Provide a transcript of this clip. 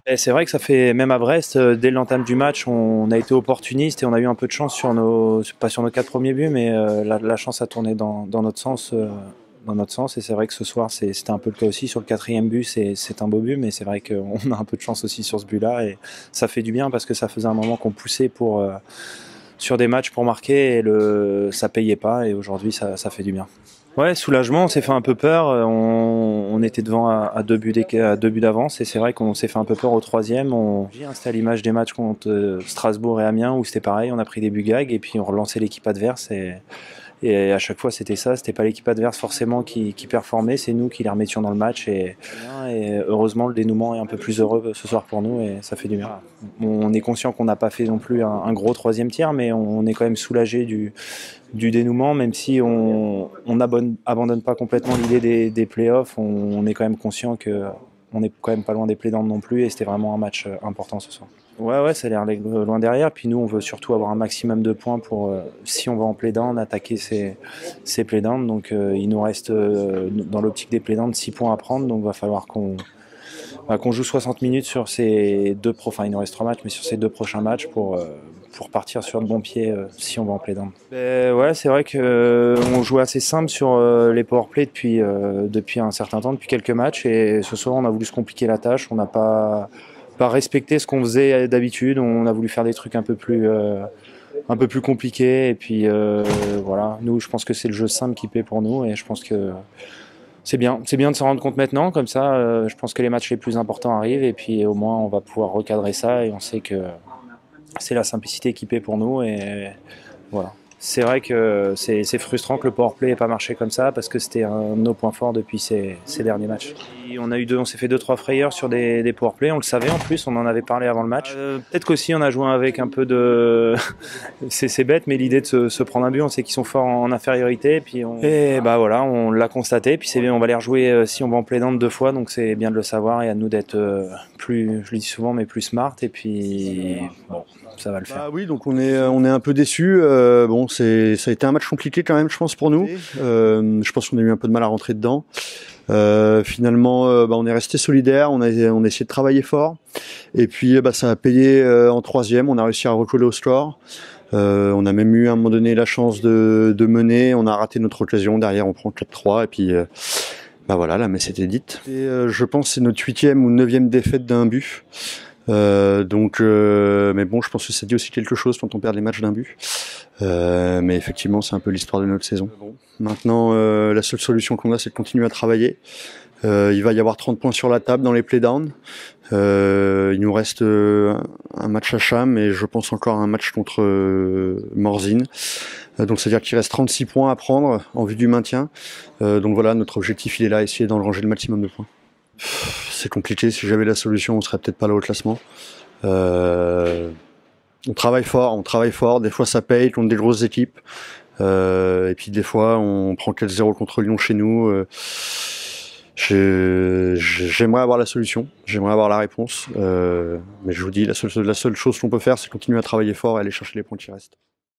Et c'est vrai que ça fait, même à Brest, dès l'entame du match, on a été opportuniste et on a eu un peu de chance sur pas sur nos 4 premiers buts, mais la chance a tourné dans notre sens. Dans notre sens, et c'est vrai que ce soir c'était un peu le cas aussi. Sur le quatrième but, c'est un beau but, mais c'est vrai qu'on a un peu de chance aussi sur ce but-là, et ça fait du bien parce que ça faisait un moment qu'on poussait sur des matchs pour marquer, et ça payait pas, et aujourd'hui ça fait du bien. Ouais, soulagement, on s'est fait un peu peur. On était devant à 2 buts d'avance, et c'est vrai qu'on s'est fait un peu peur au troisième. C'était à l'image des matchs contre Strasbourg et Amiens où c'était pareil, on a pris des buts gags et puis on relançait l'équipe adverse, et à chaque fois c'était ça. C'était pas l'équipe adverse forcément qui performait, c'est nous qui les remettions dans le match, et heureusement le dénouement est un peu plus heureux ce soir pour nous et ça fait du bien. On est conscient qu'on n'a pas fait non plus un gros troisième tiers, mais on est quand même soulagé du dénouement, même si on abandonne pas complètement l'idée des playoffs. On est quand même conscient que on n'est quand même pas loin des playdowns non plus, et c'était vraiment un match important ce soir. Ouais, ça a l'air loin derrière. Puis nous, on veut surtout avoir un maximum de points pour, si on va en playdown, attaquer ces playdowns. Donc il nous reste, dans l'optique des playdowns, 6 points à prendre. Donc il va falloir qu'on joue 60 minutes sur enfin il nous reste 3 matchs, mais sur ces 2 prochains matchs pour partir sur le bon pied si on va en play-down. Ouais, c'est vrai qu'on joue assez simple sur les powerplays depuis un certain temps, depuis quelques matchs, et ce soir on a voulu se compliquer la tâche. On n'a pas respecté ce qu'on faisait d'habitude. On a voulu faire des trucs un peu plus compliqués, et puis voilà. Nous, je pense que c'est le jeu simple qui paie pour nous, et je pense que c'est bien de s'en rendre compte maintenant, comme ça je pense que les matchs les plus importants arrivent, et puis au moins on va pouvoir recadrer ça, et on sait que c'est la simplicité qui paie pour nous, et voilà. C'est vrai que c'est frustrant que le powerplay n'ait pas marché comme ça, parce que c'était un de nos points forts depuis ces derniers matchs. Et on s'est fait 2-3 frayeurs sur des powerplays, on le savait en plus, on en avait parlé avant le match. Peut-être qu'aussi on a joué avec un peu de... c'est bête, mais l'idée de se prendre un but, on sait qu'ils sont forts en infériorité, et bah voilà, on l'a constaté, puis c'est bien, on va les rejouer si on va en play-down 2 fois, donc c'est bien de le savoir, et à nous d'être plus, je le dis souvent, mais plus smart, et puis bon, ça va le faire. Bah oui, donc on est un peu déçus. Bon, ça a été un match compliqué quand même, je pense, pour nous. Je pense qu'on a eu un peu de mal à rentrer dedans. Finalement, on est resté solidaire, on a essayé de travailler fort, et puis ça a payé en troisième. On a réussi à recoller au score. On a même eu à un moment donné la chance de mener. On a raté notre occasion. Derrière, on prend 4-3, et puis voilà, la messe était dite. Et je pense que c'est notre 8e ou 9e défaite d'un but. Mais bon, je pense que ça dit aussi quelque chose quand on perd les matchs d'un but. Mais effectivement, c'est un peu l'histoire de notre saison. Maintenant, la seule solution qu'on a, c'est de continuer à travailler. Il va y avoir 30 points sur la table dans les playdowns. Il nous reste un match à Cham, et je pense encore un match contre Morzine. Donc c'est-à-dire qu'il reste 36 points à prendre en vue du maintien. Donc voilà, notre objectif, il est là, essayer d'engranger le maximum de points. C'est compliqué, si j'avais la solution, on serait peut-être pas là au classement. On travaille fort, des fois ça paye contre des grosses équipes, et puis des fois on prend 4-0 contre Lyon chez nous. J'aimerais avoir la solution, j'aimerais avoir la réponse, mais je vous dis, la seule chose qu'on peut faire, c'est continuer à travailler fort et aller chercher les points qui restent.